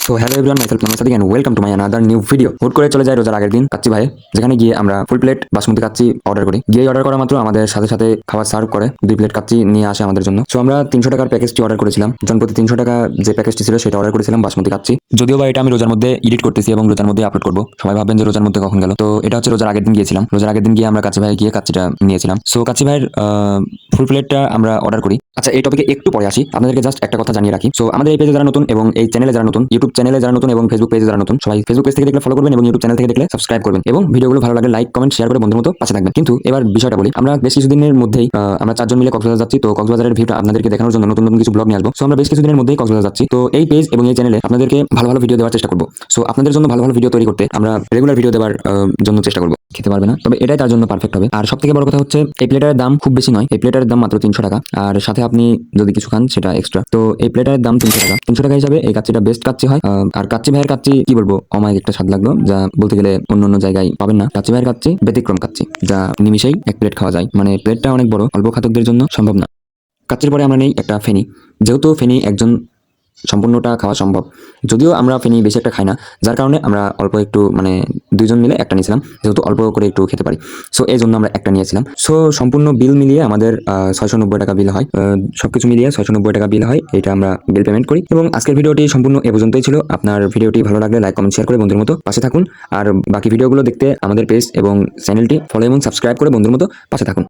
So hello everyone, myself নামাজ Sadiq and welcome to my another new video. হুট করে চলে যায় রোজার আগের দিন কাচ্চি ভাই, যেখানে গিয়ে আমরা full plate basmati kacchi order করি। গিয়ে অর্ডার করা মাত্র আমাদের সাথে সাথে খাবার সার্ভ করে 2 প্লেট কাচ্চি নিয়ে আসে আমাদের জন্য। সো আমরা 300 টাকার প্যাকেজটি অর্ডার করেছিলাম। জনপ্রতি 300 টাকা যে প্যাকেজটি ছিল সেটা অর্ডার করেছিলাম বাসমতি কাচ্চি। যদিও বা এটা আমি রোজার মধ্যে এডিট করতেছি এবং রোজার মধ্যে আপলোড করবো। সবাই ভাববেন যে রোজার মধ্যে কখন গেল। তো এটা হচ্ছে রোজার আগের দিন গিয়েছিলাম। রোজার আগের দিন গিয়ে আমরা কাচ্চি ভাই গিয়ে কাচ্চিটা নিয়েছিলাম। সো কাচ্চি ভাইয়ের ফুল প্লেটটা আমরা অর্ডার করি। আচ্ছা, এই টপিকে একটু পরে আসি। আপনাদেরকে জাস্ট একটা কথা জানিয়ে রাখি। সো আমাদের এই পেজে যারা নতুন এবং এই চ্যানেলে যারা নতুন, ইউটিউব চ্যানেলে যারা নতুন এবং ফেসবুক পেজে যারা নতুন, সবাই ফেসবুক পেজ থেকে দেখলে ফলো করবেন এবং ইউটিউব চ্যানেল থেকে দেখলে সাবস্ক্রাইব করবেন এবং ভিডিওগুলো ভালো লাগলে লাইক কমেন্ট শেয়ার করে বন্ধুর মতো পাশে থাকবেন। কিন্তু এবার বিষয়টা বলি, আমরা বেশ কিছুদিনের মধ্যেই আমরা 4 জন মিলে কক্সবাজার যাচ্ছি। তো কক্সবাজারের ভিউটা আপনাদেরকে দেখানোর জন্য নতুন নতুন কিছু ব্লগ নিয়ে আসবো। সো আমরা বেশ কিছুদিনের মধ্যেই কক্সবাজার যাচ্ছি। তো এই পেজ এবং এই চ্যানেলে আপনাদেরকে ভালো ভালো ভিডিও দেওয়ার চেষ্টা করবো। সো আপনাদের জন্য ভালো ভালো ভিডিও তৈরি করতে আমরা রেগুলার ভিডিও দেওয়ার জন্য চেষ্টা করবো। খেতে পারবে না, তবে এটাই তার জন্য পারফেক্ট হবে। আর সব থেকে বড় কথা হচ্ছে এই প্লেটারের দাম খুব বেশি নয়। এই প্লেটারের দাম মাত্র 300 টাকা, আর সাথে আপনি যদি কিছু খান সেটা এক্সট্রা। তো এই প্লেটারের দাম 300 টাকা। 300 টাকা হিসাবে এই কাচ্চিটা বেস্ট কাচ্চি হয়। আর কাচ্চি ভাইয়ের কাচ্চি কি বলবো, অমায়িক একটা স্বাদ লাগলো, যা বলতে গেলে অন্য অন্য জায়গায় পাবেন না। কাচ্চি ভাইয়ের কাচ্চি ব্যতিক্রম কাচ্চি, যা নিমিশেই 1 প্লেট খাওয়া যায়। মানে প্লেটটা অনেক বড়, অল্প খাদকদের জন্য সম্ভব না। কাচ্চির পরে আমরা নেই একটা ফেনি। যেহেতু ফেনি একজন সম্পূর্ণটা খাওয়া সম্ভব, যদিও আমরা ফেনি বেশি একটা খাই না, যার কারণে আমরা অল্প একটু মানে 2 জন মিলে একটা নিয়েছিলাম, যেহেতু অল্প করে একটু খেতে পারি। সো এই জন্য আমরা একটা নিয়েছিলাম। সো সম্পূর্ণ বিল মিলিয়ে আমাদের 690 টাকা বিল হয়। সবকিছু মিলিয়ে 690 টাকা বিল হয়। এটা আমরা বিল পেমেন্ট করি। এবং আজকের ভিডিওটি সম্পূর্ণ এ পর্যন্তই ছিল। আপনার ভিডিওটি ভালো লাগলে লাইক কমেন্ট শেয়ার করে বন্ধুর মতো পাশে থাকুন। আর বাকি ভিডিওগুলো দেখতে আমাদের পেজ এবং চ্যানেলটি ফলো এবং সাবস্ক্রাইব করে বন্ধুর মতো পাশে থাকুন।